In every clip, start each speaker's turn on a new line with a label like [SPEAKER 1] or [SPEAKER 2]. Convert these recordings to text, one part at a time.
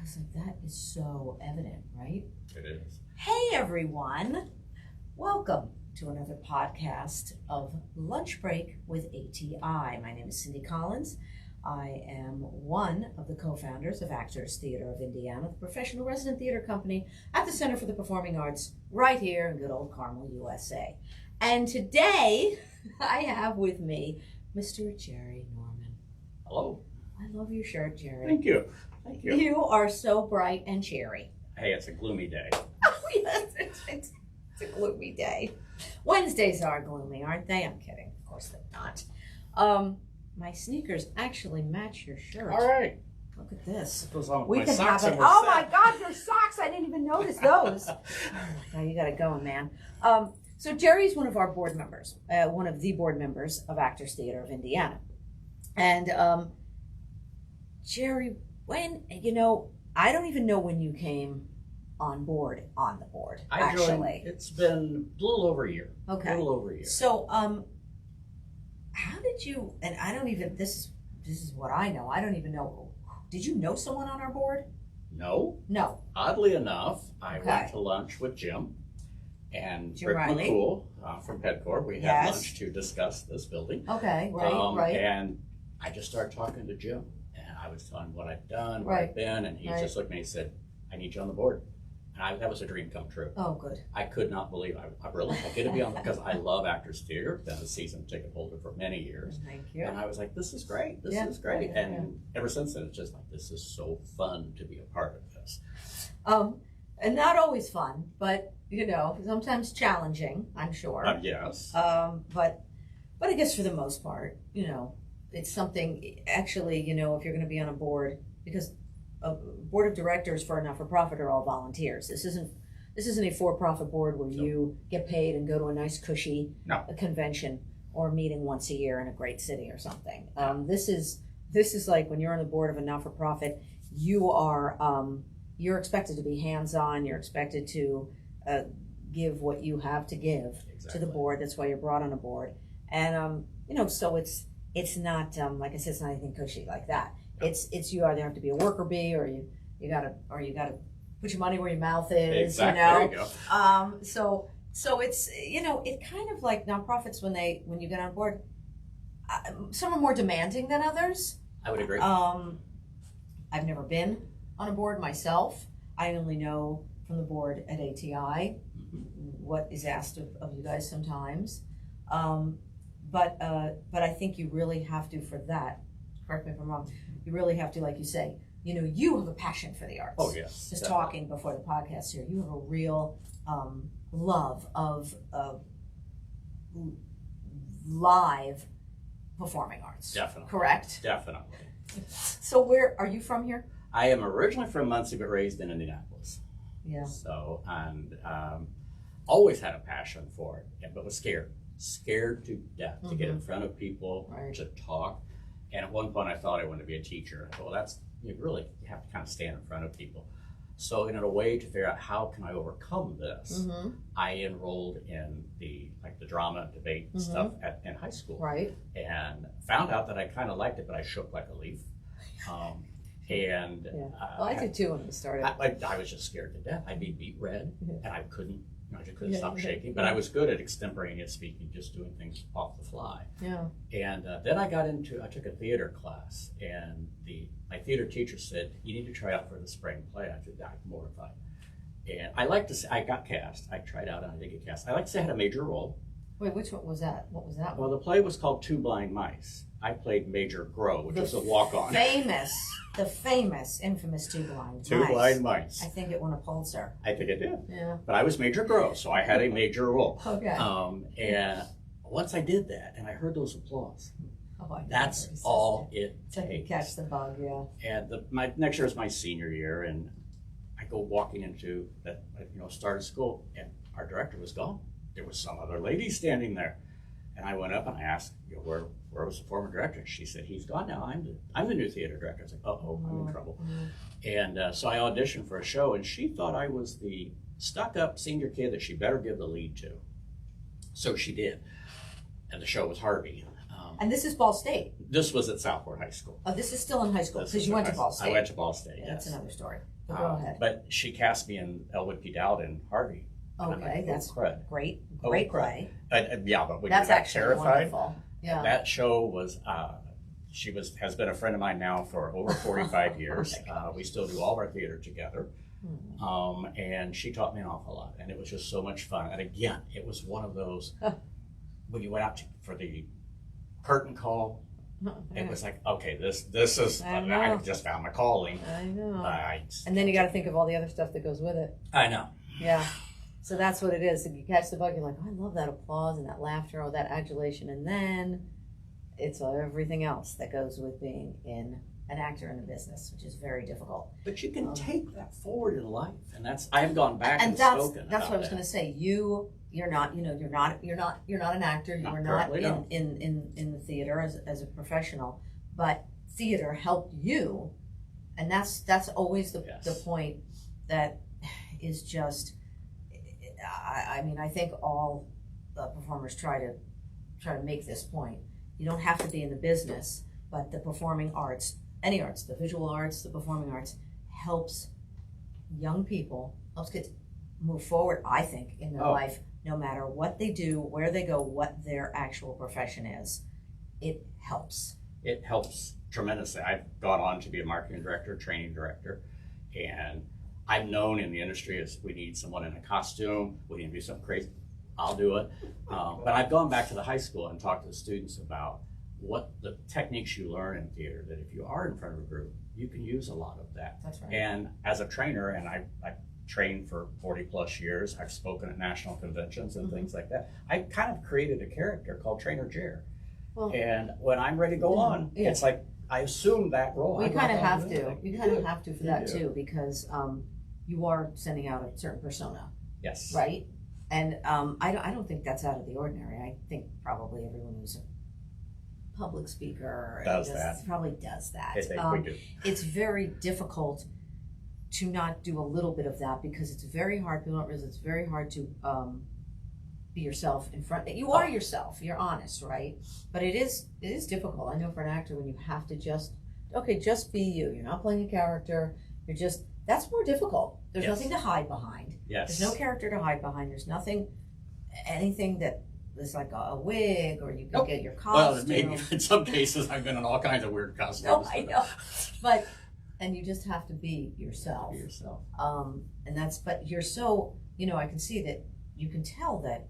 [SPEAKER 1] was like, that is so evident, right?
[SPEAKER 2] It is.
[SPEAKER 1] Hey, everyone. Welcome to another podcast of Lunch Break with ATI. My name is Cindy Collins. I am one of the co-founders of Actors Theater of Indiana, the professional resident theater company at the Center for the Performing Arts right here in good old Carmel, USA. And today I have with me Mr. Jerry Norman.
[SPEAKER 2] Hello.
[SPEAKER 1] I love your shirt, Jerry.
[SPEAKER 2] Thank you. Thank you.
[SPEAKER 1] You are so bright and cheery.
[SPEAKER 2] Hey, it's a gloomy day.
[SPEAKER 1] Oh, yes, it's a gloomy day. Wednesdays are gloomy, aren't they? I'm kidding. Of course they're not. My sneakers actually match your shirt.
[SPEAKER 2] All right.
[SPEAKER 1] Look at this.
[SPEAKER 2] Goes on with
[SPEAKER 1] We
[SPEAKER 2] my
[SPEAKER 1] can
[SPEAKER 2] socks
[SPEAKER 1] have it.
[SPEAKER 2] and we're
[SPEAKER 1] Oh
[SPEAKER 2] set.
[SPEAKER 1] my God, your socks! I didn't even notice those. Oh my God, you got it going, man. So Jerry's one of our board members, one of the board members of Actors Theater of Indiana, and Jerry, when I don't even know when you came on the board.
[SPEAKER 2] I joined. It's been a little over a year.
[SPEAKER 1] Okay.
[SPEAKER 2] A little over a year.
[SPEAKER 1] So, how did you? And I don't even. This is what I know. I don't even know. Did you know someone on our board?
[SPEAKER 2] No.
[SPEAKER 1] No.
[SPEAKER 2] Oddly enough, I
[SPEAKER 1] Okay.
[SPEAKER 2] went to lunch with Jim and
[SPEAKER 1] Jim
[SPEAKER 2] Rick
[SPEAKER 1] Riley.
[SPEAKER 2] McCool from Pedcor. We had
[SPEAKER 1] Yes.
[SPEAKER 2] lunch to discuss this building.
[SPEAKER 1] Okay. Right.
[SPEAKER 2] And I just started talking to Jim, and I was telling him what I'd done, where
[SPEAKER 1] Right.
[SPEAKER 2] I'd been, and he
[SPEAKER 1] Right.
[SPEAKER 2] just looked at me and he said, "I need you on the board." And that was a dream come true.
[SPEAKER 1] Oh, good.
[SPEAKER 2] I could not believe I get to be on because I love Actors Theater. Been a season ticket holder for many years,
[SPEAKER 1] Thank you.
[SPEAKER 2] and I was like, "This is great. This
[SPEAKER 1] Yeah,
[SPEAKER 2] is great."
[SPEAKER 1] yeah,
[SPEAKER 2] And ever since then, it's just like this is so fun to be a part of this.
[SPEAKER 1] And not always fun, but sometimes challenging. I'm sure.
[SPEAKER 2] Yes.
[SPEAKER 1] But I guess for the most part, it's something. Actually, if you're going to be on a board, because a board of directors for a not-for-profit are all volunteers. This isn't a for-profit board where you get paid and go to a nice cushy
[SPEAKER 2] No.
[SPEAKER 1] a convention or a meeting once a year in a great city or something. This is like when you're on the board of a not-for-profit, you are you're expected to be hands-on. You're expected to give what you have to give to the board. That's why you're brought on a board, and so it's not like I said, it's not anything cushy like that. It's you either have to be a worker bee or you gotta put your money where your mouth is.
[SPEAKER 2] Exactly. There you go.
[SPEAKER 1] So it's it kind of like nonprofits when you get on board. Some are more demanding than others.
[SPEAKER 2] I would agree.
[SPEAKER 1] I've never been on a board myself. I only know from the board at ATI what is asked of you guys sometimes. But I think you really have to, for that, correct me if I'm wrong, you really have to, like you say, you have a passion for the arts.
[SPEAKER 2] Oh, yes.
[SPEAKER 1] Just
[SPEAKER 2] definitely.
[SPEAKER 1] talking before the podcast here, you have a real love of live performing arts.
[SPEAKER 2] Definitely.
[SPEAKER 1] Correct?
[SPEAKER 2] Definitely.
[SPEAKER 1] So where, are you from here?
[SPEAKER 2] I am originally from Muncie, but raised in Indianapolis.
[SPEAKER 1] Yeah.
[SPEAKER 2] So, and always had a passion for it, but was scared to death to get in front of people,
[SPEAKER 1] Right.
[SPEAKER 2] to talk. And at one point I thought I wanted to be a teacher. I thought, well, you have to kind of stand in front of people. So in a way to figure out how can I overcome this, I enrolled in the drama debate and stuff in high school.
[SPEAKER 1] Right.
[SPEAKER 2] And found out that I kind of liked it, but I shook like a leaf. And
[SPEAKER 1] Well, I did too when we started.
[SPEAKER 2] I was just scared to death. I'd be beat red, and I couldn't stop
[SPEAKER 1] Yeah.
[SPEAKER 2] shaking. But I was good at extemporaneous speaking, just doing things off the fly.
[SPEAKER 1] Yeah.
[SPEAKER 2] And then I took a theater class, and my theater teacher said, "You need to try out for the spring play." I said, "I'm mortified." And I like to say, I got cast. I tried out and I did get cast. I like to say I had a major role.
[SPEAKER 1] Wait, which one was that? What was that
[SPEAKER 2] Well,
[SPEAKER 1] one?
[SPEAKER 2] the play was called Two Blind Mice. I played Major Grow, which was a walk-on.
[SPEAKER 1] The famous, infamous Two Blind Mice.
[SPEAKER 2] Two Blind Mice.
[SPEAKER 1] I think it won a Pulitzer.
[SPEAKER 2] I think it did.
[SPEAKER 1] Yeah.
[SPEAKER 2] But I was Major Grow, so I had a major role.
[SPEAKER 1] Okay.
[SPEAKER 2] And once I did that, and I heard those applause,
[SPEAKER 1] Oh, I know.
[SPEAKER 2] that's
[SPEAKER 1] Very
[SPEAKER 2] all
[SPEAKER 1] sensitive.
[SPEAKER 2] it
[SPEAKER 1] It's like you
[SPEAKER 2] takes.
[SPEAKER 1] catch the bug, yeah.
[SPEAKER 2] And my next year is my senior year, and I go walking into that, start of school, and our director was gone. There was some other lady standing there, and I went up and I asked, where was the former director? And she said, "He's gone now. I'm the new theater director." I was like, I'm in trouble. And so I auditioned for a show, and she thought I was the stuck-up senior kid that she better give the lead to. So she did, and the show was Harvey.
[SPEAKER 1] And this is Ball State.
[SPEAKER 2] This was at Southport High School.
[SPEAKER 1] Oh, this is still in high school because you went to Ball State.
[SPEAKER 2] I went to Ball State.
[SPEAKER 1] Yeah,
[SPEAKER 2] Yes.
[SPEAKER 1] that's another story. But go ahead.
[SPEAKER 2] But she cast me in Elwood P. Dowd and Harvey. And I'm
[SPEAKER 1] Okay,
[SPEAKER 2] like,
[SPEAKER 1] that's
[SPEAKER 2] crud.
[SPEAKER 1] great
[SPEAKER 2] Oh,
[SPEAKER 1] play.
[SPEAKER 2] Yeah, but when
[SPEAKER 1] That's
[SPEAKER 2] you got
[SPEAKER 1] actually
[SPEAKER 2] terrified,
[SPEAKER 1] wonderful. Yeah.
[SPEAKER 2] that show was, has been a friend of mine now for over 45 years. We still do all of our theater together. And she taught me an awful lot, and it was just so much fun. And again, it was one of those, when you went out for the curtain call, it was like, okay, this is, I just found my calling.
[SPEAKER 1] I know.
[SPEAKER 2] I
[SPEAKER 1] And then you got to think of all the other stuff that goes with it.
[SPEAKER 2] know.
[SPEAKER 1] Yeah. So that's what it is. If you catch the bug, you're like, oh, I love that applause and that laughter or that adulation. And then it's everything else that goes with being an actor in the business, which is very difficult.
[SPEAKER 2] But you can take that forward in life, and I have gone back and
[SPEAKER 1] that's
[SPEAKER 2] spoken.
[SPEAKER 1] That's what I was going to say. You're not an actor. You're not in the theater as a professional, but theater helped you, and that's always the point that is just. I mean, I think all performers try to make this point. You don't have to be in the business, but the performing arts, any arts, the visual arts, the performing arts, helps young people, helps kids move forward, I think, in their life, no matter what they do, where they go, what their actual profession is. It helps. It
[SPEAKER 2] helps tremendously. I've gone on to be a marketing director, training director, and I'm known in the industry as we need someone in a costume, we need to do something crazy, I'll do it. But I've gone back to the high school and talked to the students about what the techniques you learn in theater, that if you are in front of a group, you can use a lot of that.
[SPEAKER 1] That's right.
[SPEAKER 2] And as a trainer, and I trained for 40 plus years, I've spoken at national conventions and things like that. I kind of created a character called Trainer Jer. Well, and when I'm ready to go on, it's like, I assume that role.
[SPEAKER 1] You kind of have to. You kind of have to for that too, because you are sending out a certain persona.
[SPEAKER 2] Yes.
[SPEAKER 1] Right? And I don't think that's out of the ordinary. I think probably everyone who's a public speaker probably does that.
[SPEAKER 2] I think we do.
[SPEAKER 1] It's very difficult to not do a little bit of that because it's very hard. People don't realize it's very hard to be yourself in front. You are yourself. You're honest, right? But it is difficult. I know for an actor when you have to just be you. You're not playing a character. That's more difficult. There's nothing to hide behind.
[SPEAKER 2] Yes.
[SPEAKER 1] There's no character to hide behind. There's anything that is like a wig or you can get your costume.
[SPEAKER 2] Well, maybe in some cases I've been in all kinds of weird costumes.
[SPEAKER 1] No, I know. And you just have to be yourself.
[SPEAKER 2] Be yourself.
[SPEAKER 1] But you're so, I can see that you can tell that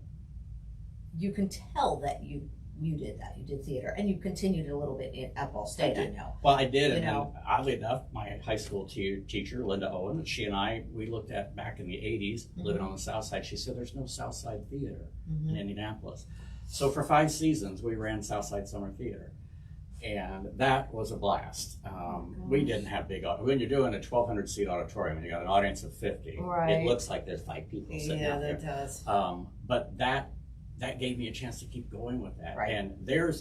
[SPEAKER 1] you did that. You did theater, and you continued a little bit at Ball State. I know.
[SPEAKER 2] Well, I did, and then, oddly enough, my high school teacher, Linda Owen, she and I, we looked at back in the '80s, living on the South Side. She said, "There's no South Side theater in Indianapolis." So for 5 seasons, we ran South Side Summer Theater, and that was a blast. We didn't have big when you're doing a 1,200 seat auditorium and you got an audience of 50.
[SPEAKER 1] Right.
[SPEAKER 2] It looks like there's 5 people sitting out there.
[SPEAKER 1] Yeah, that does.
[SPEAKER 2] But that gave me a chance to keep going with that.
[SPEAKER 1] Right.
[SPEAKER 2] And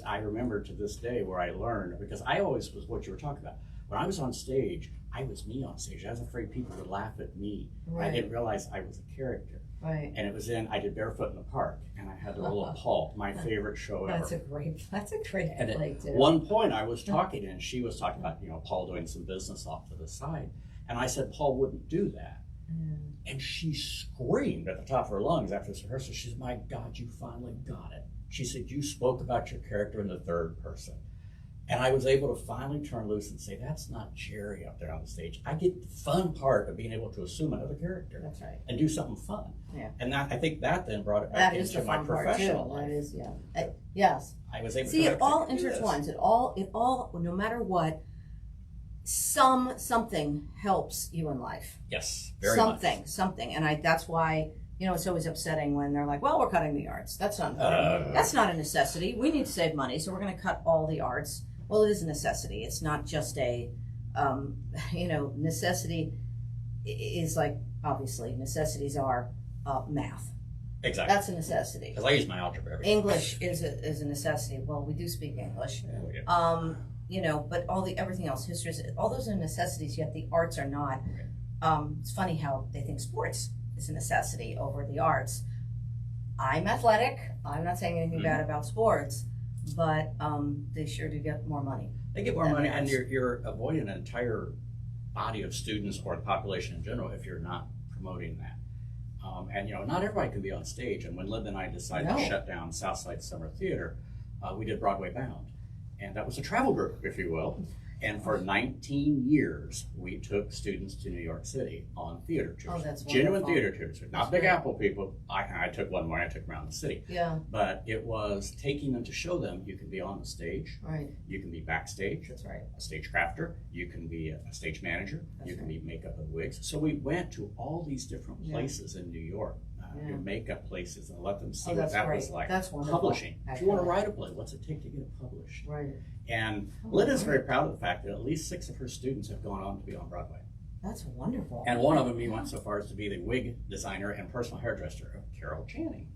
[SPEAKER 2] I remember to this day where I learned, because I always was what you were talking about. When I was on stage, I was me on stage. I was afraid people would laugh at me.
[SPEAKER 1] Right.
[SPEAKER 2] I didn't realize I was a character.
[SPEAKER 1] Right.
[SPEAKER 2] And I did Barefoot in the Park, and I had the role of Paul, my favorite show ever.
[SPEAKER 1] That's a great play too.
[SPEAKER 2] At one point I was talking, and she was talking about, Paul doing some business off to the side. And I said, Paul wouldn't do that. And she screamed at the top of her lungs after this rehearsal. She said, "My God, you finally got it." She said, "You spoke about your character in the third person." And I was able to finally turn loose and say, that's not Jerry up there on the stage. I get the fun part of being able to assume another character.
[SPEAKER 1] That's right.
[SPEAKER 2] And do something fun.
[SPEAKER 1] Yeah.
[SPEAKER 2] And I think that then brought it back into my professional life.
[SPEAKER 1] That is, yes.
[SPEAKER 2] I was able
[SPEAKER 1] to it all
[SPEAKER 2] intertwines.
[SPEAKER 1] It all, no matter what, something helps you in life.
[SPEAKER 2] Yes, very much.
[SPEAKER 1] Something. And that's why, it's always upsetting when they're like, well, we're cutting the arts. That's not a necessity. We need to save money, so we're going to cut all the arts. Well, it is a necessity. It's not just a, necessity is like, obviously, necessities are math.
[SPEAKER 2] Exactly.
[SPEAKER 1] That's a necessity.
[SPEAKER 2] Because I use my algebra every day.
[SPEAKER 1] English is a necessity. Well, we do speak English.
[SPEAKER 2] Yeah, we do.
[SPEAKER 1] But everything else, history, all those are necessities, yet the arts are not. It's funny how they think sports is a necessity over the arts. I'm athletic. I'm not saying anything bad about sports, but they sure do get more money.
[SPEAKER 2] They get more money, and you're avoiding an entire body of students or the population in general if you're not promoting that. And not everybody can be on stage. And when Linda and I decided to shut down Southside Summer Theater, we did Broadway Bound. And that was a travel group, if you will. And for 19 years, we took students to New York City on theater tours.
[SPEAKER 1] Oh, that's
[SPEAKER 2] genuine
[SPEAKER 1] wonderful.
[SPEAKER 2] theater tours. Not Big Apple people. I took one more, I took them around the city.
[SPEAKER 1] Yeah.
[SPEAKER 2] But it was taking them to show them you can be on the stage.
[SPEAKER 1] Right.
[SPEAKER 2] You can be backstage.
[SPEAKER 1] That's right.
[SPEAKER 2] A stage crafter. You can be a stage manager.
[SPEAKER 1] That's
[SPEAKER 2] you can
[SPEAKER 1] right.
[SPEAKER 2] be makeup and wigs. So we went to all these different places in New York, makeup places, and let them see what that was like.
[SPEAKER 1] That's wonderful.
[SPEAKER 2] Publishing. If you want to write a play, what's it take to get it published?
[SPEAKER 1] Right.
[SPEAKER 2] And Linda's very proud of the fact that at least 6 of her students have gone on to be on Broadway.
[SPEAKER 1] That's wonderful.
[SPEAKER 2] And one of them, he went so far as to be the wig designer and personal hairdresser of Carol Channing.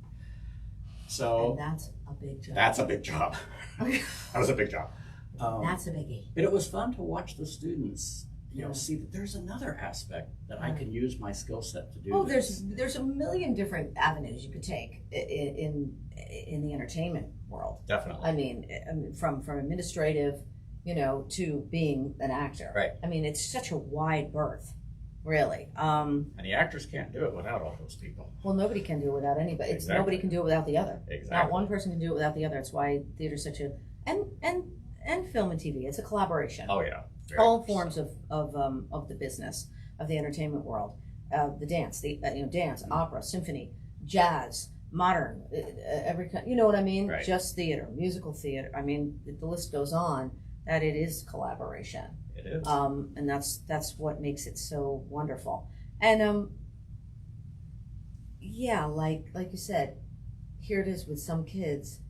[SPEAKER 2] So
[SPEAKER 1] and that's a big job.
[SPEAKER 2] that's a big job. That was a big job.
[SPEAKER 1] That's a biggie.
[SPEAKER 2] But it was fun to watch the students, see that there's another aspect that I can use my skill set to do.
[SPEAKER 1] Oh,
[SPEAKER 2] this.
[SPEAKER 1] there's a million different avenues you could take in the entertainment world.
[SPEAKER 2] Definitely.
[SPEAKER 1] I mean, from administrative, to being an actor.
[SPEAKER 2] Right.
[SPEAKER 1] I mean, it's such a wide berth, really.
[SPEAKER 2] And the actors can't do it without all those people.
[SPEAKER 1] Well, nobody can do it without anybody.
[SPEAKER 2] Exactly.
[SPEAKER 1] Nobody can do it without the other.
[SPEAKER 2] Exactly.
[SPEAKER 1] Not one person can do it without the other. It's why theater's such a and film and TV. It's a collaboration.
[SPEAKER 2] Oh yeah. Very
[SPEAKER 1] All
[SPEAKER 2] much
[SPEAKER 1] forms
[SPEAKER 2] so.
[SPEAKER 1] of the business of the entertainment world, the dance, dance, opera, symphony, jazz, modern, every kind. You know what I mean?
[SPEAKER 2] Right.
[SPEAKER 1] Just theater, musical theater. I mean, the list goes on. That it is collaboration.
[SPEAKER 2] It is.
[SPEAKER 1] And that's what makes it so wonderful. And like you said, here it is with some kids.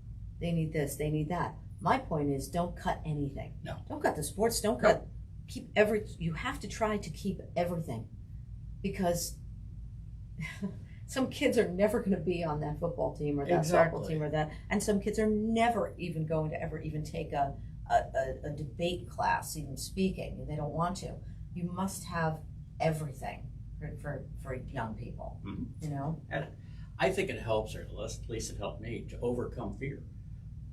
[SPEAKER 1] They need this, they need that. My point is, don't cut anything.
[SPEAKER 2] No.
[SPEAKER 1] Don't cut the sports. Don't cut. Keep you have to try to keep everything, because some kids are never going to be on that football team or that softball team or that, and some kids are never even going to ever even take a debate class, even speaking. They don't want to. You must have everything for young people.
[SPEAKER 2] Mm-hmm. And I think it helps, or at least it helped me to overcome fear.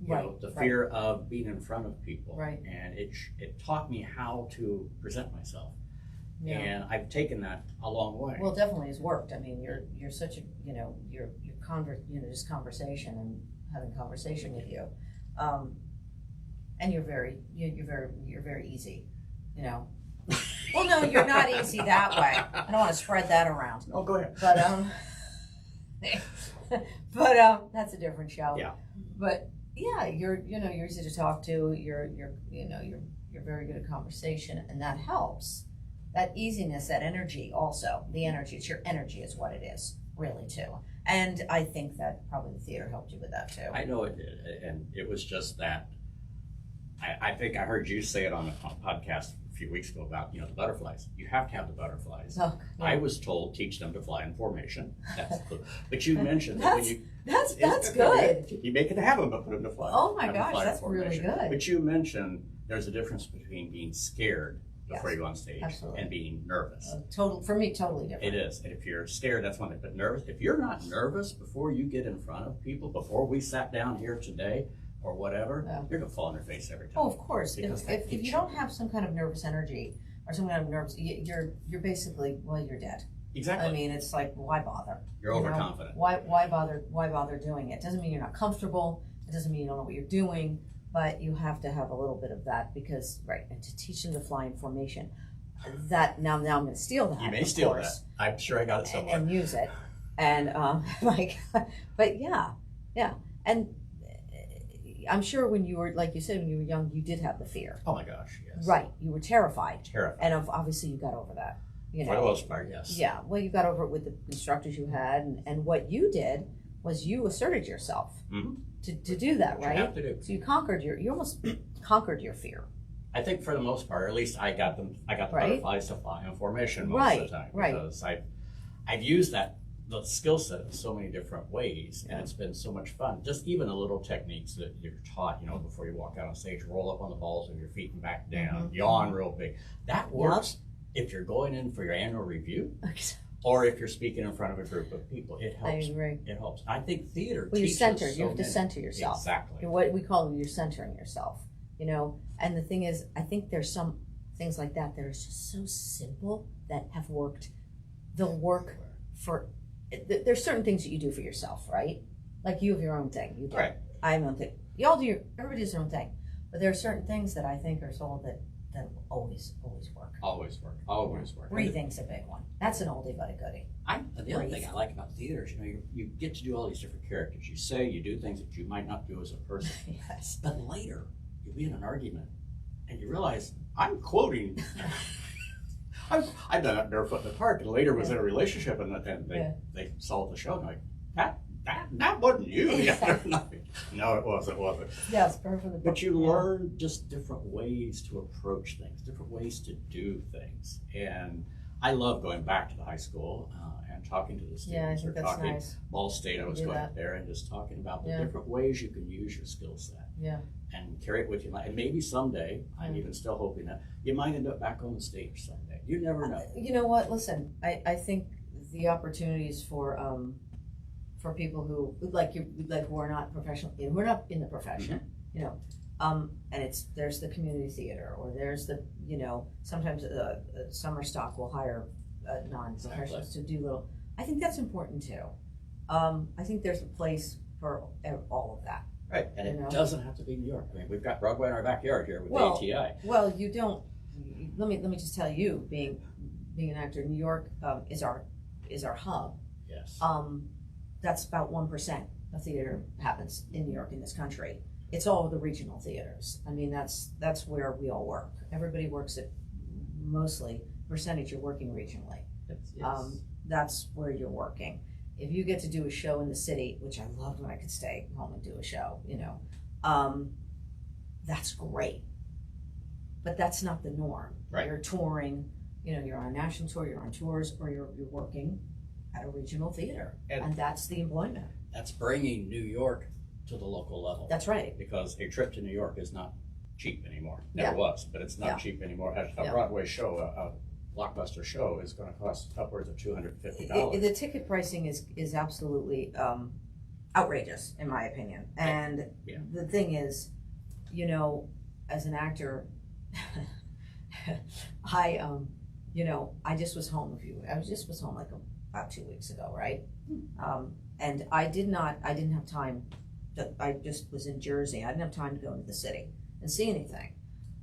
[SPEAKER 2] The fear of being in front of people.
[SPEAKER 1] Right.
[SPEAKER 2] And it taught me how to present myself.
[SPEAKER 1] Yeah.
[SPEAKER 2] And I've taken that a long way.
[SPEAKER 1] Well, definitely has worked. I mean, you're such a your just conversation and having conversation with you, and you're very easy, Well, no, you're not easy that way. I don't want to spread that around.
[SPEAKER 2] Oh, go ahead.
[SPEAKER 1] But that's a different show.
[SPEAKER 2] Yeah.
[SPEAKER 1] But yeah, you're easy to talk to. You're very good at conversation, and that helps. That easiness, that energy, also the energy. It's your energy is what it is, really, too. And I think that probably the theater helped you with that too.
[SPEAKER 2] I know it did, and it was just that. I think I heard you say it on a podcast a few weeks ago about the butterflies. You have to have the butterflies.
[SPEAKER 1] Oh, yeah.
[SPEAKER 2] I was told teach them to fly in formation. That's cool. But you mentioned that when you
[SPEAKER 1] that's good.
[SPEAKER 2] You make it happen, but put them to fly.
[SPEAKER 1] Oh my
[SPEAKER 2] have them
[SPEAKER 1] gosh,
[SPEAKER 2] fly in
[SPEAKER 1] that's really
[SPEAKER 2] formation.
[SPEAKER 1] good.
[SPEAKER 2] But you mentioned there's a difference between being scared before you go on stage and being nervous.
[SPEAKER 1] Totally different.
[SPEAKER 2] It is. And if you're scared, that's one thing. But nervous, if you're not nervous before you get in front of people, before we sat down here today or whatever, you're going to fall on your face every time.
[SPEAKER 1] Oh, of course. If you don't have some kind of nervous energy or some kind of nervous, you're basically, you're dead.
[SPEAKER 2] Exactly.
[SPEAKER 1] I mean, it's like, why bother?
[SPEAKER 2] You're overconfident.
[SPEAKER 1] Why bother doing it? Doesn't mean you're not comfortable. It doesn't mean you don't know what you're doing. But you have to have a little bit of that because, and to teach them to fly in formation. That now I'm going to steal that.
[SPEAKER 2] You may steal that. I'm sure I got it somewhere.
[SPEAKER 1] And use it. And but yeah, and I'm sure when you were, like you said, when you were young, you did have the fear.
[SPEAKER 2] Oh my gosh, yes.
[SPEAKER 1] Right, you were terrified.
[SPEAKER 2] Terrified.
[SPEAKER 1] And obviously you got over that.
[SPEAKER 2] For the most part, yes.
[SPEAKER 1] Yeah, well, you got over it with the instructors you had, and what you did was you asserted yourself.
[SPEAKER 2] Mm-hmm.
[SPEAKER 1] To do that, right?
[SPEAKER 2] You have to do.
[SPEAKER 1] So you almost conquered your fear.
[SPEAKER 2] I think for the most part, or at least I got the butterflies to fly in formation most of the time. Because I've used the skill set in so many different ways, and it's been so much fun. Just even the little techniques that you're taught, before you walk out on stage, roll up on the balls of your feet and back down, yawn real big. That works if you're going in for your annual review. Or if you're speaking in front of a group of people, it helps.
[SPEAKER 1] I agree.
[SPEAKER 2] It helps. I think theater
[SPEAKER 1] teaches
[SPEAKER 2] you
[SPEAKER 1] have to center yourself.
[SPEAKER 2] Exactly.
[SPEAKER 1] What we call you're centering yourself, And the thing is, I think there's some things like that that are just so simple that have worked. They'll work for. There's certain things that you do for yourself, right? Like you have your own thing. You do.
[SPEAKER 2] Right.
[SPEAKER 1] I have my own thing. Y'all do everybody does their own thing. But there are certain things that I think are sold that always work.
[SPEAKER 2] Always work.
[SPEAKER 1] Breathing's a big one. That's an oldie but a goodie.
[SPEAKER 2] The other thing I like about theater is, you get to do all these different characters. You do things that you might not do as a person.
[SPEAKER 1] Yes.
[SPEAKER 2] But later, you'll be in an argument, and you realize, I'm quoting. I've done it barefoot in the park, and later was in a relationship, and they saw the show, and like, that wasn't you the other night. No, it wasn't.
[SPEAKER 1] Yes, barefoot in the park.
[SPEAKER 2] But you learn just different ways to approach things, different ways to do things, and I love going back to the high school and talking to the students.
[SPEAKER 1] Yeah, I think that's
[SPEAKER 2] talking
[SPEAKER 1] nice.
[SPEAKER 2] Ball State, I was going up there and just talking about the different ways you can use your skill set.
[SPEAKER 1] Yeah.
[SPEAKER 2] And carry it with you. And maybe someday, I'm even still hoping that, you might end up back on the stage someday. You never know.
[SPEAKER 1] You know what? Listen, I think the opportunities for people who who are not professional, who are not in the profession, and there's the community theater, or there's the sometimes summer stock will hire non-professionals to do little. I think that's important too. I think there's a place for all of that.
[SPEAKER 2] Right, and it doesn't have to be New York. I mean, we've got Broadway in our backyard here with ATI.
[SPEAKER 1] Well, you don't. Let me just tell you, being an actor, New York is our hub.
[SPEAKER 2] Yes.
[SPEAKER 1] That's about 1% of theater happens in New York in this country. It's all the regional theaters. I mean, that's where we all work. Everybody works at mostly percentage. You're working regionally.
[SPEAKER 2] Yes.
[SPEAKER 1] That's where you're working. If you get to do a show in the city, which I loved when I could stay home and do a show, that's great. But that's not the norm.
[SPEAKER 2] Right.
[SPEAKER 1] You're touring, you're on a national tour, you're on tours, or you're working at a regional theater. And that's the employment.
[SPEAKER 2] That's bringing New York to the local level.
[SPEAKER 1] That's right.
[SPEAKER 2] Because a trip to New York is not cheap anymore. Never was, but it's not cheap anymore. A Broadway show, a blockbuster show, is going to cost upwards of $250.
[SPEAKER 1] The ticket pricing is absolutely outrageous, in my opinion. And the thing is, as an actor, I just was home like about 2 weeks ago, right? And I didn't have time. I just was in Jersey. I didn't have time to go into the city and see anything.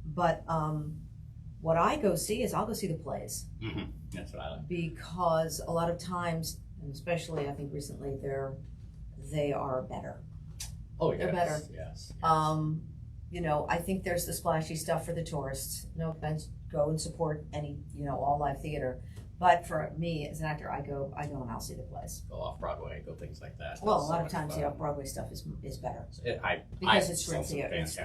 [SPEAKER 1] But what I go see is I'll go see the plays.
[SPEAKER 2] Mm-hmm. That's what I like.
[SPEAKER 1] Because a lot of times, and especially I think recently, they are better.
[SPEAKER 2] Oh, yes.
[SPEAKER 1] They're better.
[SPEAKER 2] Yes.
[SPEAKER 1] I think there's the splashy stuff for the tourists. No offense, go and support any, all live theater. But for me as an actor, I go and I'll see the plays.
[SPEAKER 2] Go off Broadway, go things like that.
[SPEAKER 1] Well, a lot of times the off-Broadway stuff is better. Because it's real theater. It's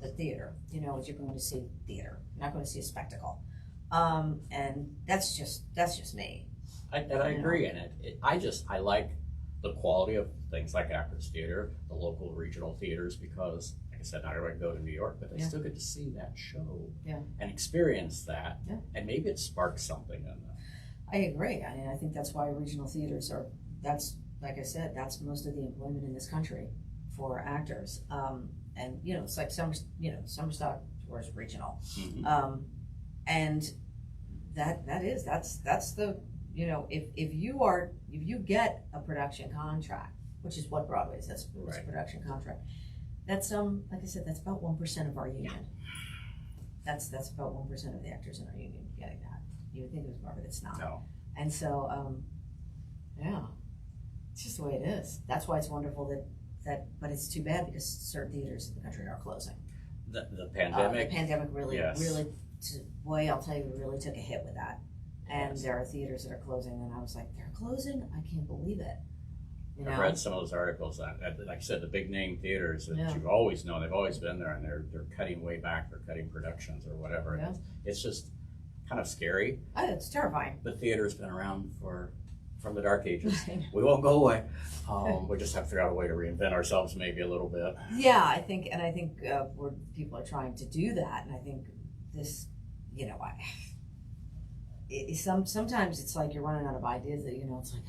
[SPEAKER 1] the theater. You're going to see theater. You're not going to see a spectacle. And that's just me.
[SPEAKER 2] I agree, and I like the quality of things like Actors Theater, the local regional theaters, because, like I said, not everyone can go to New York, but they still get to see that show and experience that, and maybe it sparks something in them.
[SPEAKER 1] I agree. I think that's why regional theaters that's, like I said, that's most of the employment in this country for actors. And, it's like summer stock tours regional.
[SPEAKER 2] Mm-hmm.
[SPEAKER 1] And that's the, if you get a production contract, which is what Broadway is, that's a production contract. That's like I said, that's about 1% of our union. That's about 1% of the actors in our union getting that. You would think it was more, but it's not.
[SPEAKER 2] No.
[SPEAKER 1] And so, it's just the way it is. That's why it's wonderful but it's too bad because certain theaters in the country are closing.
[SPEAKER 2] The pandemic.
[SPEAKER 1] The pandemic really, boy, I'll tell you, we really took a hit with that. And there are theaters that are closing, and I was like, they're closing? I can't believe it.
[SPEAKER 2] I've read some of those articles that, like I said, the big name theaters that you've always known, they've always been there, and they're cutting way back, they're cutting productions or whatever. And it's just kind of scary.
[SPEAKER 1] It's terrifying.
[SPEAKER 2] The theater's been around from the dark ages. We won't go away. We just have to figure out a way to reinvent ourselves maybe a little bit.
[SPEAKER 1] Yeah, I think people are trying to do that, and I think this, sometimes it's like you're running out of ideas that, it's like,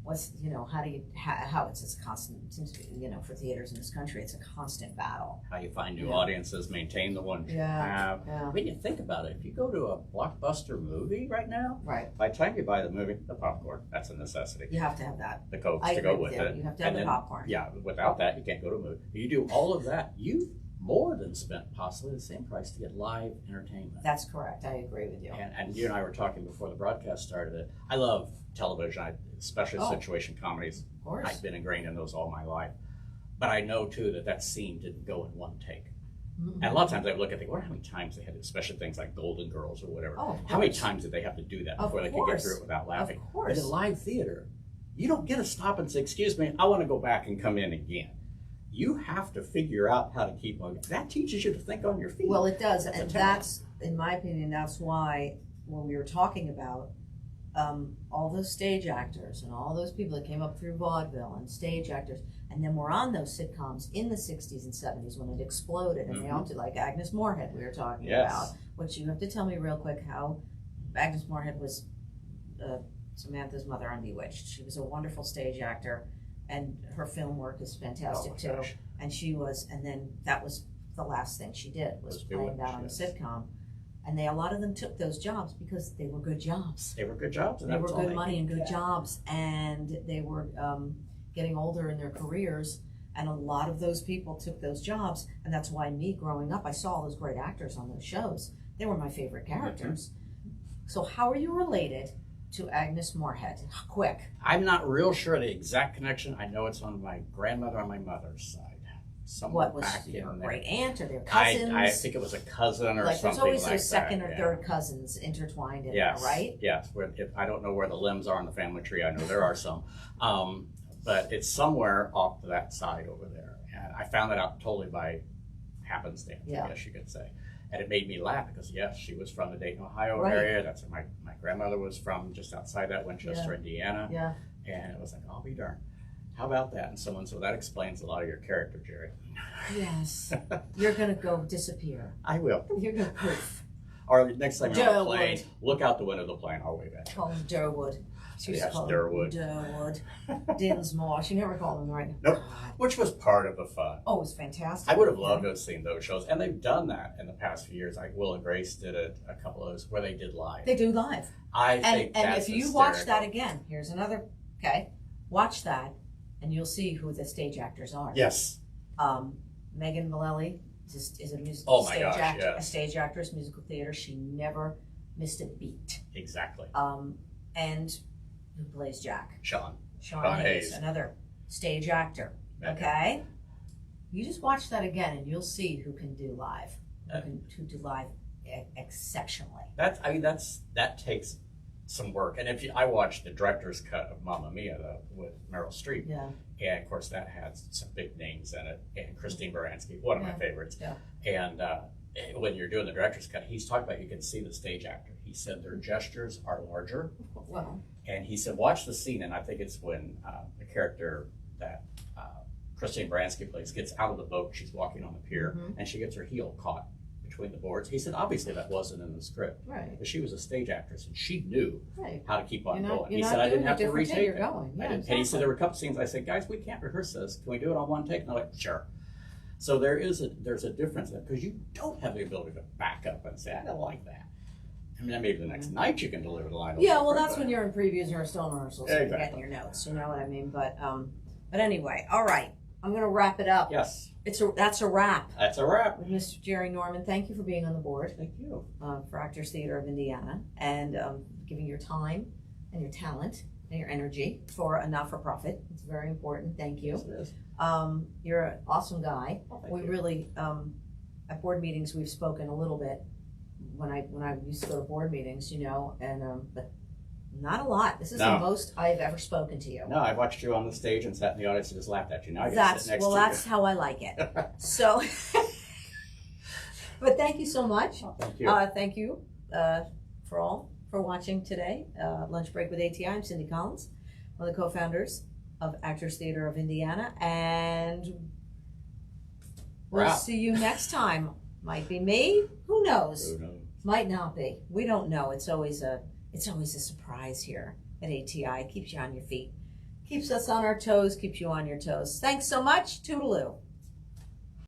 [SPEAKER 1] what's, you know, how it's a constant, seems to be, you know, for theaters in this country, it's a constant battle.
[SPEAKER 2] How you find new audiences, maintain the ones you have.
[SPEAKER 1] Yeah.
[SPEAKER 2] I mean, you think about it. If you go to a blockbuster movie right now,
[SPEAKER 1] Right.
[SPEAKER 2] by the time you buy the movie, the popcorn, that's a necessity.
[SPEAKER 1] You have to have that.
[SPEAKER 2] The Cokes
[SPEAKER 1] I
[SPEAKER 2] to go
[SPEAKER 1] agree
[SPEAKER 2] with
[SPEAKER 1] with you.
[SPEAKER 2] it.
[SPEAKER 1] You have to have
[SPEAKER 2] And
[SPEAKER 1] the
[SPEAKER 2] then,
[SPEAKER 1] popcorn.
[SPEAKER 2] Yeah, without that, you can't go to a movie. You do all of that, you've more than spent possibly the same price to get live entertainment.
[SPEAKER 1] That's correct. I agree with you.
[SPEAKER 2] And you and I were talking before the broadcast started. I love television, especially situation comedies.
[SPEAKER 1] Of course.
[SPEAKER 2] I've been ingrained in those all my life. But I know, too, that scene didn't go in one take.
[SPEAKER 1] Mm-hmm.
[SPEAKER 2] And a lot of times I look and think, wonder how many times they had to, especially things like Golden Girls or whatever.
[SPEAKER 1] Oh,
[SPEAKER 2] how many times did they have to do that before they could get through it without laughing?
[SPEAKER 1] Of course.
[SPEAKER 2] But in live theater, you don't get to stop and say, excuse me, I want to go back and come in again. You have to figure out how to keep on. That teaches you to think on your feet.
[SPEAKER 1] Well, it does, and that's, in my opinion, that's why when we were talking about all those stage actors and all those people that came up through vaudeville and stage actors, and then were on those sitcoms in the 60s and 70s when it exploded, and they all did, like Agnes Moorehead we were talking about, which you have to tell me real quick how Agnes Moorehead was Samantha's mother on Bewitched. She was a wonderful stage actor, and her film work is fantastic too.
[SPEAKER 2] Gosh.
[SPEAKER 1] And she was, and then that was the last thing she did was playing that on a sitcom. And a lot of them took those jobs because they were good jobs.
[SPEAKER 2] They were good jobs. And
[SPEAKER 1] they were good money and good jobs, and they were getting older in their careers. And a lot of those people took those jobs, and that's why me growing up, I saw all those great actors on those shows. They were my favorite characters. So how are you related to Agnes Moorehead? Quick.
[SPEAKER 2] I'm not real sure the exact connection. I know it's on my grandmother on my mother's side. Somewhere
[SPEAKER 1] What was
[SPEAKER 2] back
[SPEAKER 1] your
[SPEAKER 2] in there.
[SPEAKER 1] great aunt or their cousins?
[SPEAKER 2] I think it was a cousin or
[SPEAKER 1] like,
[SPEAKER 2] something like that.
[SPEAKER 1] there's always those second or third cousins intertwined in there, right?
[SPEAKER 2] Yes. If I don't know where the limbs are in the family tree, I know there are some. But it's somewhere off to that side over there. And I found that out totally by happenstance, I guess you could say. And it made me laugh because, yes, she was from the Dayton, Ohio area. That's where my grandmother was from, just outside that, Winchester, Indiana.
[SPEAKER 1] Yeah.
[SPEAKER 2] And it was like, I'll be darned. How about that? And someone, so that explains a lot of your character, Jerry.
[SPEAKER 1] Yes. You're going to go disappear.
[SPEAKER 2] I will.
[SPEAKER 1] You're going to poof.
[SPEAKER 2] Or next time you're on a plane,
[SPEAKER 1] Durwood.
[SPEAKER 2] look out the window of the plane. I'll wave at you.
[SPEAKER 1] Call him Durwood. She used to call
[SPEAKER 2] Durwood.
[SPEAKER 1] Durwood. Dinsmore. She never called him right.
[SPEAKER 2] Nope. Which was part of the fun.
[SPEAKER 1] Oh, it was fantastic.
[SPEAKER 2] I would have loved to have seen those shows. And they've done that in the past few years. Like Will and Grace did a couple of those where they did live.
[SPEAKER 1] They do live.
[SPEAKER 2] I think
[SPEAKER 1] and
[SPEAKER 2] that's
[SPEAKER 1] if you
[SPEAKER 2] hysterical.
[SPEAKER 1] watch that again, here's another, watch that, and you'll see who the stage actors are.
[SPEAKER 2] Yes.
[SPEAKER 1] Megan Mullally is a stage actress, musical theater. She never missed a beat.
[SPEAKER 2] Exactly.
[SPEAKER 1] And who plays Jack?
[SPEAKER 2] Sean
[SPEAKER 1] Hayes, another stage actor.
[SPEAKER 2] Megan.
[SPEAKER 1] Okay? You just watch that again and you'll see who can do live. Who do live exceptionally.
[SPEAKER 2] That takes some work. And I watched the director's cut of Mamma Mia with Meryl Streep.
[SPEAKER 1] Yeah.
[SPEAKER 2] And of course that has some big names in it. And Christine Baranski, one of my favorites.
[SPEAKER 1] Yeah.
[SPEAKER 2] And when you're doing the director's cut, he's talking about you can see the stage actor. He said their gestures are larger.
[SPEAKER 1] Well.
[SPEAKER 2] And he said, watch the scene, and I think it's when the character that Christine Baranski plays gets out of the boat. She's walking on the pier, and she gets her heel caught between the boards. He said, obviously that wasn't in the script.
[SPEAKER 1] Right.
[SPEAKER 2] But she was a stage actress, and she knew how to keep on going.
[SPEAKER 1] He
[SPEAKER 2] said, I didn't have to retake it.
[SPEAKER 1] Yeah,
[SPEAKER 2] And he said, there were a couple scenes I said, guys, we can't rehearse this. Can we do it on one take? And they're like, sure. So there's a difference there, because you don't have the ability to back up and say, I don't like that. I mean, maybe the next night you can deliver the line.
[SPEAKER 1] Yeah, well, that's when you're in previews or still in rehearsals,
[SPEAKER 2] exactly.
[SPEAKER 1] You're getting your notes. You know what I mean? But anyway, all right. I'm going to wrap it up.
[SPEAKER 2] Yes.
[SPEAKER 1] That's a wrap.
[SPEAKER 2] That's a wrap.
[SPEAKER 1] With Mr. Jerry Norman, thank you for being on the board.
[SPEAKER 2] Thank you.
[SPEAKER 1] For Actors Theater of Indiana, and giving your time and your talent and your energy for a not-for-profit. It's very important. Thank you.
[SPEAKER 2] Yes, it is.
[SPEAKER 1] You're an awesome guy.
[SPEAKER 2] Oh, thank
[SPEAKER 1] we
[SPEAKER 2] you.
[SPEAKER 1] Really, at board meetings, we've spoken a little bit when I used to go to board meetings, you know, and but not a lot. This is the most I've ever spoken to you.
[SPEAKER 2] No, I watched you on the stage and sat in the audience and just laughed at you. Now I get to sit next to you.
[SPEAKER 1] That's how I like it. So, but thank you so much.
[SPEAKER 2] Oh, thank you.
[SPEAKER 1] Thank you for watching today. Lunch Break with ATI. I'm Cindy Collins, one of the co-founders of Actors Theater of Indiana, and we'll see you next time. Might be me. Who knows?
[SPEAKER 2] Who knows?
[SPEAKER 1] Might not be. We don't know. It's always a surprise here at ATI. It keeps you on your feet. Keeps us on our toes, keeps you on your toes. Thanks so much. Toodaloo.